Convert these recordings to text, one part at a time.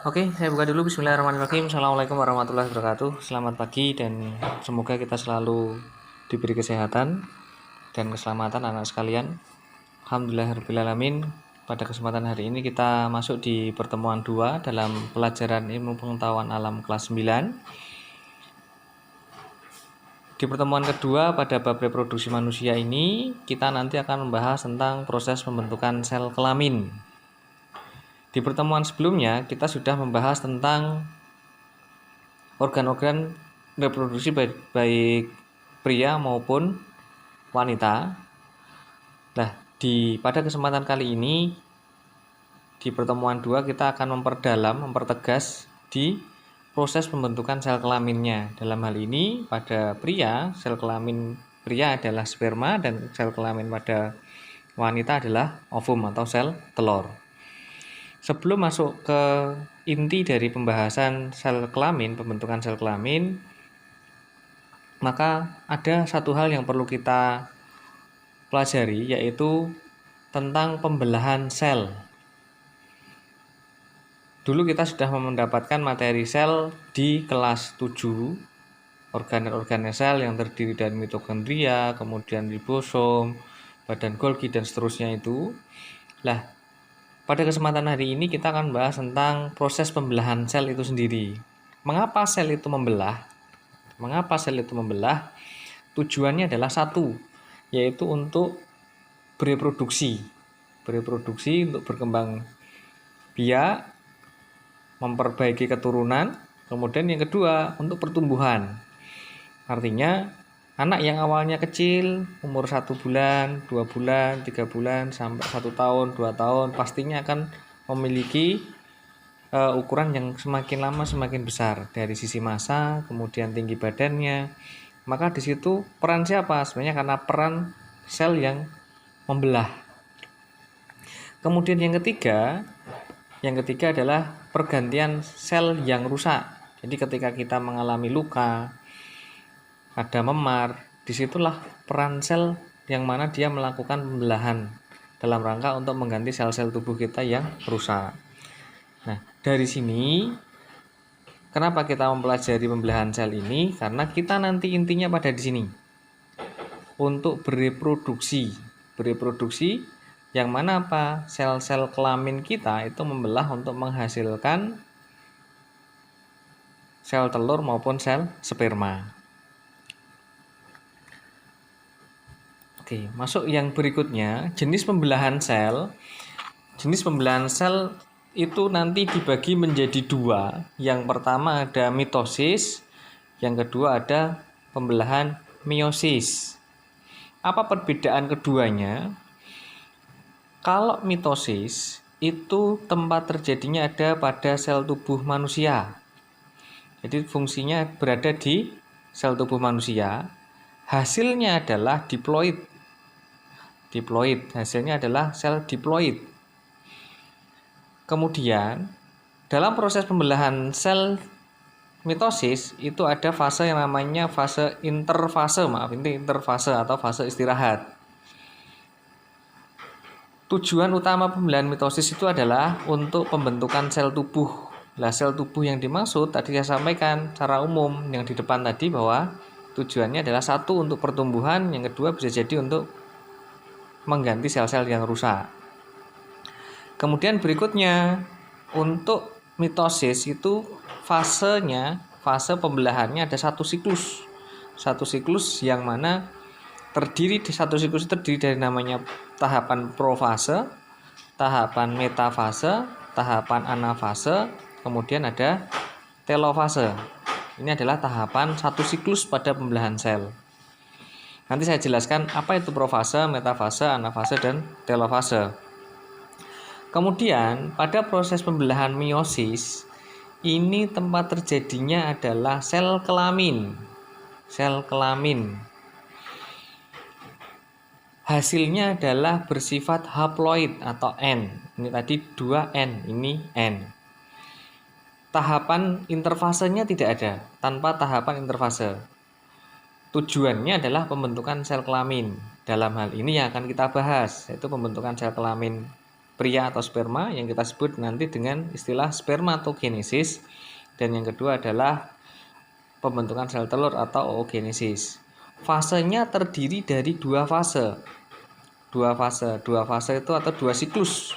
Oke, saya buka dulu. Bismillahirrahmanirrahim. Assalamualaikum warahmatullahi wabarakatuh. Selamat pagi dan semoga kita selalu diberi kesehatan dan keselamatan anak sekalian. Alhamdulillahirrahmanirrahim. Pada kesempatan hari ini kita masuk di pertemuan 2 dalam pelajaran ilmu pengetahuan alam kelas 9. Di pertemuan kedua pada bab reproduksi manusia ini, kita nanti akan membahas tentang proses pembentukan sel kelamin. Di pertemuan sebelumnya kita sudah membahas tentang organ-organ reproduksi baik pria maupun wanita. Nah, pada kesempatan kali ini di pertemuan 2 kita akan mempertegas di proses pembentukan sel kelaminnya. Dalam hal ini pada pria, sel kelamin pria adalah sperma dan sel kelamin pada wanita adalah ovum atau sel telur. Sebelum masuk ke inti dari pembahasan sel kelamin, pembentukan sel kelamin, maka ada satu hal yang perlu kita pelajari, yaitu tentang pembelahan sel. Dulu kita sudah mendapatkan materi sel di kelas 7, organ-organ sel yang terdiri dari mitokondria, kemudian ribosom, badan Golgi, dan seterusnya itu. Pada kesempatan hari ini kita akan bahas tentang proses pembelahan sel itu sendiri. Mengapa sel itu membelah? Tujuannya adalah satu, yaitu untuk bereproduksi untuk berkembang biak, memperbaiki keturunan. Kemudian yang kedua, untuk pertumbuhan. Artinya anak yang awalnya kecil, umur 1 bulan, 2 bulan, 3 bulan, sampai 1 tahun, 2 tahun, pastinya akan memiliki ukuran yang semakin lama semakin besar dari sisi massa, kemudian tinggi badannya. Maka di situ peran siapa? Sebenarnya karena peran sel yang membelah. Kemudian yang ketiga adalah pergantian sel yang rusak. Jadi ketika kita mengalami luka, ada memar, disitulah peran sel yang mana dia melakukan pembelahan dalam rangka untuk mengganti sel-sel tubuh kita yang rusak. Nah, dari sini kenapa kita mempelajari pembelahan sel ini? Karena kita nanti intinya pada di sini untuk bereproduksi yang mana apa? Sel-sel kelamin kita itu membelah untuk menghasilkan sel telur maupun sel sperma. Oke, masuk yang berikutnya, jenis pembelahan sel. Jenis pembelahan sel itu nanti dibagi menjadi 2. Yang pertama ada mitosis, yang kedua ada pembelahan meiosis. Apa perbedaan keduanya? Kalau mitosis itu tempat terjadinya ada pada sel tubuh manusia. Jadi fungsinya berada di sel tubuh manusia. Hasilnya adalah diploid, hasilnya adalah sel diploid. Kemudian dalam proses pembelahan sel mitosis itu ada fase yang namanya fase interfase, atau fase istirahat. Tujuan utama pembelahan mitosis itu adalah untuk pembentukan sel tubuh. Sel tubuh yang dimaksud tadi saya sampaikan secara umum yang di depan tadi, bahwa tujuannya adalah satu untuk pertumbuhan, yang kedua bisa jadi untuk mengganti sel-sel yang rusak. Kemudian berikutnya untuk mitosis itu fase pembelahannya ada satu siklus yang mana satu siklus terdiri dari namanya tahapan profase, tahapan metafase, tahapan anafase, kemudian ada telofase. Ini adalah tahapan satu siklus pada pembelahan sel. Nanti saya jelaskan apa itu profase, metafase, anafase, dan telofase. Kemudian pada proses pembelahan meiosis, ini tempat terjadinya adalah sel kelamin. Hasilnya adalah bersifat haploid atau N. Ini tadi 2N, ini N. Tahapan interfasenya tidak ada, tanpa tahapan interfase. Tujuannya adalah pembentukan sel kelamin. Dalam hal ini yang akan kita bahas, yaitu pembentukan sel kelamin pria atau sperma yang kita sebut nanti dengan istilah spermatogenesis, dan yang kedua adalah pembentukan sel telur atau oogenesis. Fasenya terdiri dari dua fase. Dua fase itu atau dua siklus.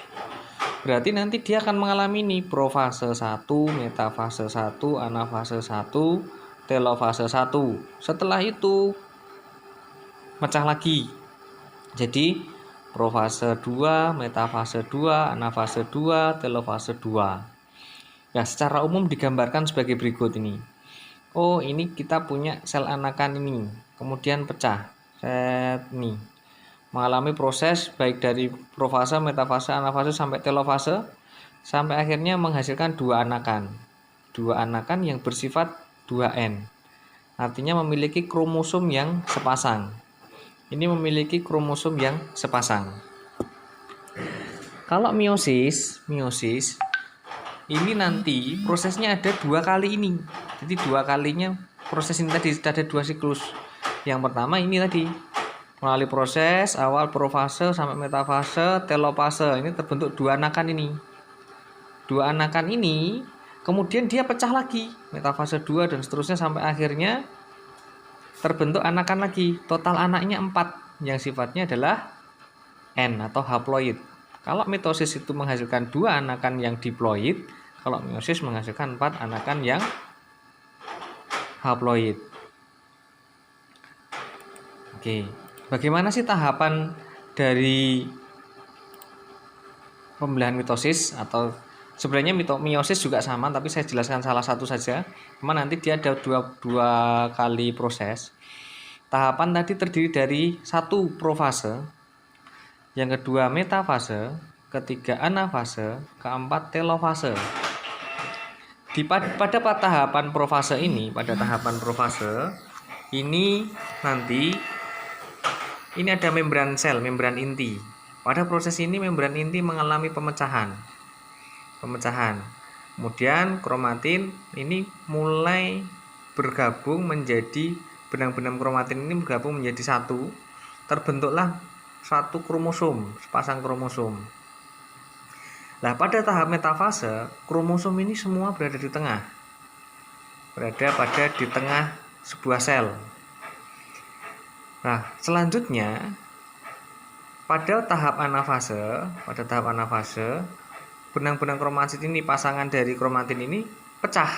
Berarti nanti dia akan mengalami ini profase 1, metafase 1, anafase 1, telofase 1. Setelah itu pecah lagi. Jadi profase 2, metafase 2, anafase 2, telofase 2. Nah, secara umum digambarkan sebagai berikut ini. Oh, ini kita punya sel anakan ini, kemudian pecah. Set nih. Mengalami proses baik dari profase, metafase, anafase sampai telofase, sampai akhirnya menghasilkan dua anakan. Dua anakan yang bersifat 2N. Artinya memiliki kromosom yang sepasang. Ini memiliki kromosom yang sepasang. Kalau meiosis ini nanti prosesnya ada dua kali ini. Jadi dua kalinya proses ini tadi ada dua siklus. Yang pertama ini tadi melalui proses awal profase sampai metafase, telofase, ini terbentuk dua anakan ini. Dua anakan ini kemudian dia pecah lagi, metafase 2 dan seterusnya sampai akhirnya terbentuk anakan lagi. Total anaknya 4 yang sifatnya adalah N atau haploid. Kalau mitosis itu menghasilkan dua anakan yang diploid, kalau meiosis menghasilkan 4 anakan yang haploid. Oke. Bagaimana sih tahapan dari pembelahan mitosis? Atau sebenarnya meiosis juga sama, tapi saya jelaskan salah satu saja. Cuma nanti dia ada dua kali proses. Tahapan tadi terdiri dari 1 profase, yang kedua metafase, ketiga anafase, keempat telofase. Pada tahapan profase ini, ini nanti ini ada membran sel, membran inti. Pada proses ini membran inti mengalami pemecahan. Kemudian kromatin ini mulai bergabung menjadi benang-benang kromatin ini bergabung menjadi satu. Terbentuklah satu kromosom, sepasang kromosom. Nah, pada tahap metafase, kromosom ini semua berada di tengah. Berada di tengah sebuah sel. Nah, selanjutnya pada tahap anafase, benang-benang kromatin ini, pasangan dari kromatin ini pecah,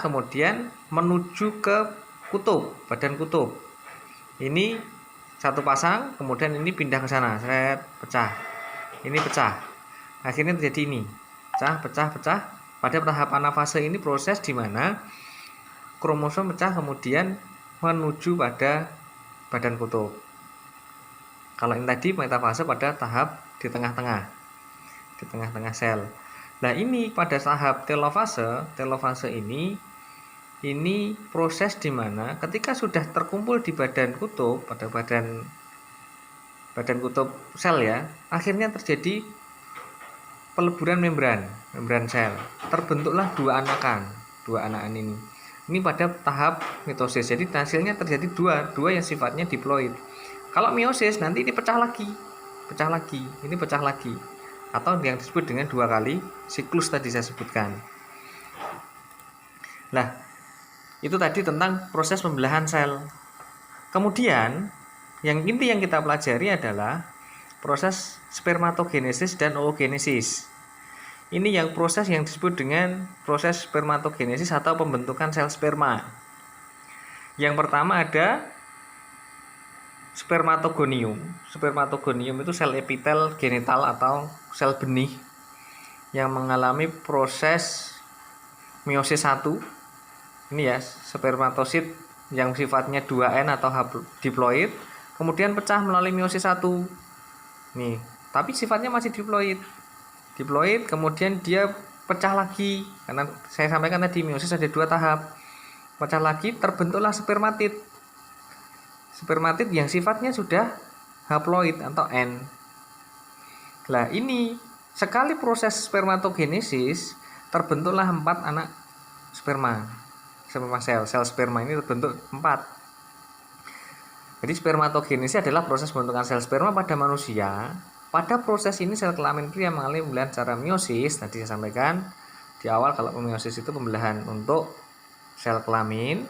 kemudian menuju ke kutub, badan kutub. Ini satu pasang, kemudian ini pindah ke sana, pecah. Ini pecah. Akhirnya terjadi ini, pecah. Pada tahap anafase ini proses di mana kromosom pecah kemudian menuju pada badan kutub. Kalau ini tadi metafase pada tahap di tengah-tengah sel. Nah, ini pada tahap telofase ini proses di mana ketika sudah terkumpul di badan kutub, pada badan kutub sel ya, akhirnya terjadi peleburan membran sel. Terbentuklah dua anakan ini. Ini pada tahap mitosis. Jadi hasilnya terjadi dua yang sifatnya diploid. Kalau meiosis nanti ini pecah lagi. Ini pecah lagi. Atau yang disebut dengan dua kali siklus tadi saya sebutkan. Nah, itu tadi tentang proses pembelahan sel. Kemudian yang inti yang kita pelajari adalah proses spermatogenesis dan oogenesis. Ini yang proses yang disebut dengan proses spermatogenesis atau pembentukan sel sperma. Yang pertama ada spermatogonium. Spermatogonium itu sel epitel genital atau sel benih yang mengalami proses meiosis 1. Ini ya, spermatosit yang sifatnya 2N atau diploid, kemudian pecah melalui meiosis 1. Nih, tapi sifatnya masih diploid, kemudian dia pecah lagi, karena saya sampaikan tadi meiosis ada 2 tahap. Pecah lagi, terbentuklah spermatid yang sifatnya sudah haploid atau N. Nah, ini sekali proses spermatogenesis terbentuklah 4 anak sperma sel sperma ini terbentuk 4. Jadi spermatogenesis adalah proses pembentukan sel sperma pada manusia pada proses ini sel kelamin pria mengalami pembelahan secara meiosis. Tadi saya sampaikan di awal kalau meiosis itu pembelahan untuk sel kelamin.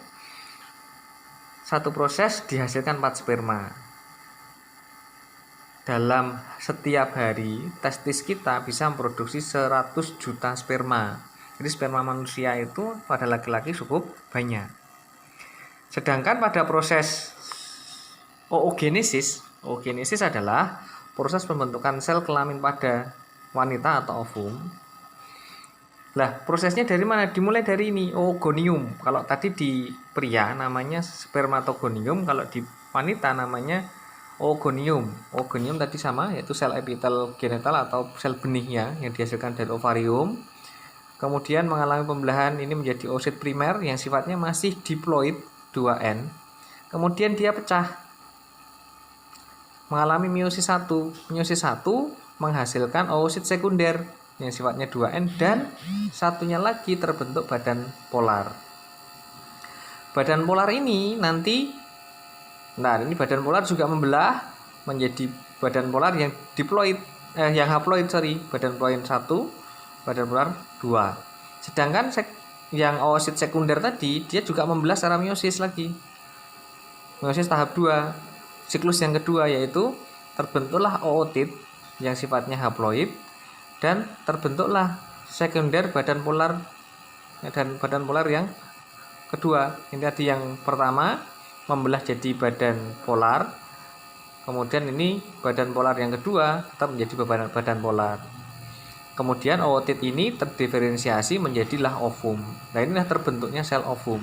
Satu proses dihasilkan 4 sperma. Dalam setiap hari testis kita bisa memproduksi 100 juta sperma. Jadi sperma manusia itu pada laki-laki cukup banyak. Sedangkan pada proses oogenesis adalah proses pembentukan sel kelamin pada wanita atau ovum. Lah, prosesnya dari mana? Dimulai dari ini, oogonium. Kalau tadi di pria namanya spermatogonium, kalau di wanita namanya oogonium. Oogonium tadi sama, yaitu sel epitel genital atau sel benihnya yang dihasilkan dari ovarium. Kemudian mengalami pembelahan ini menjadi oosit primer yang sifatnya masih diploid 2N. Kemudian dia pecah, mengalami meiosis 1. Meiosis 1 menghasilkan oosit sekunder yang sifatnya 2N dan satunya lagi terbentuk badan polar. Badan polar ini nanti ini badan polar juga membelah menjadi badan polar yang diploid yang haploid, badan polar 1, badan polar 2. Sedangkan yang oosit sekunder tadi dia juga membelah secara meiosis lagi. Meiosis tahap 2, siklus yang kedua, yaitu terbentuklah ootit yang sifatnya haploid dan terbentuklah sekunder badan polar dan badan polar yang kedua. Ini tadi yang pertama membelah jadi badan polar, kemudian ini badan polar yang kedua tetap menjadi badan polar. Kemudian ootit ini terdiferensiasi menjadilah ovum. Nah, inilah terbentuknya sel ovum.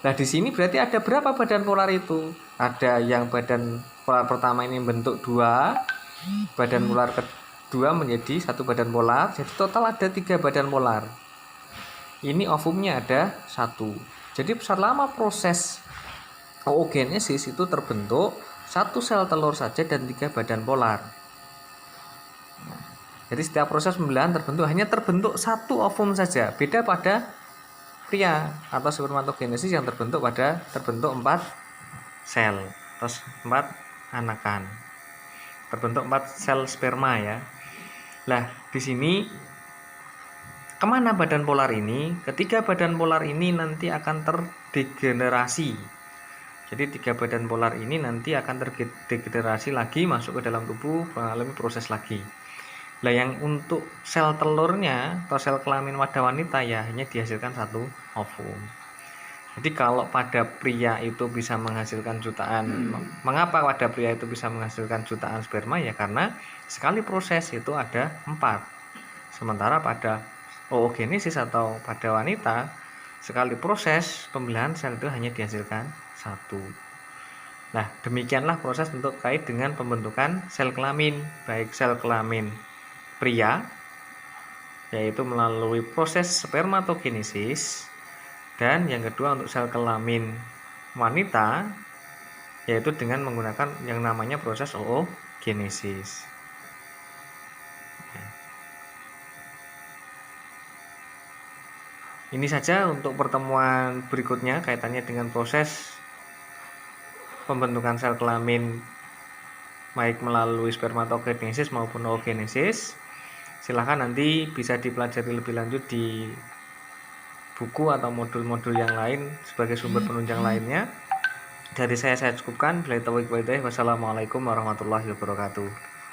Nah, di sini berarti ada berapa badan polar itu? Ada yang badan polar pertama ini bentuk 2, badan polar kedua menjadi 1 badan polar, jadi total ada 3 badan polar. Ini ovumnya ada 1. Jadi selama proses oogenesis itu terbentuk 1 sel telur saja dan 3 badan polar. Jadi setiap proses pembelahan hanya terbentuk 1 ovum saja. Beda pada pria atau spermatogenesis yang terbentuk 4 sel, terus 4 anakan. Terbentuk 4 sel sperma ya. Nah, di sini kemana badan polar ini? Ketiga badan polar ini nanti akan terdegenerasi. Jadi 3 badan polar ini nanti akan terdegenerasi lagi, masuk ke dalam tubuh, mengalami proses lagi. Nah, yang untuk sel telurnya atau sel kelamin pada wanita ya hanya dihasilkan 1 ovum. Jadi kalau pada pria itu bisa menghasilkan jutaan, mengapa pada pria itu bisa menghasilkan jutaan sperma? Ya karena sekali proses itu ada 4. Sementara pada oogenesis atau pada wanita, sekali proses pembelahan sel itu hanya dihasilkan 1. Nah, demikianlah proses untuk kait dengan pembentukan sel kelamin, baik sel kelamin pria yaitu melalui proses spermatogenesis, dan yang kedua untuk sel kelamin wanita yaitu dengan menggunakan yang namanya proses oogenesis. Ini saja untuk pertemuan berikutnya kaitannya dengan proses pembentukan sel kelamin baik melalui spermatogenesis maupun oogenesis. Silahkan nanti bisa dipelajari lebih lanjut di buku atau modul-modul yang lain sebagai sumber penunjang lainnya. Dari saya cukupkan. Wassalamualaikum warahmatullahi wabarakatuh.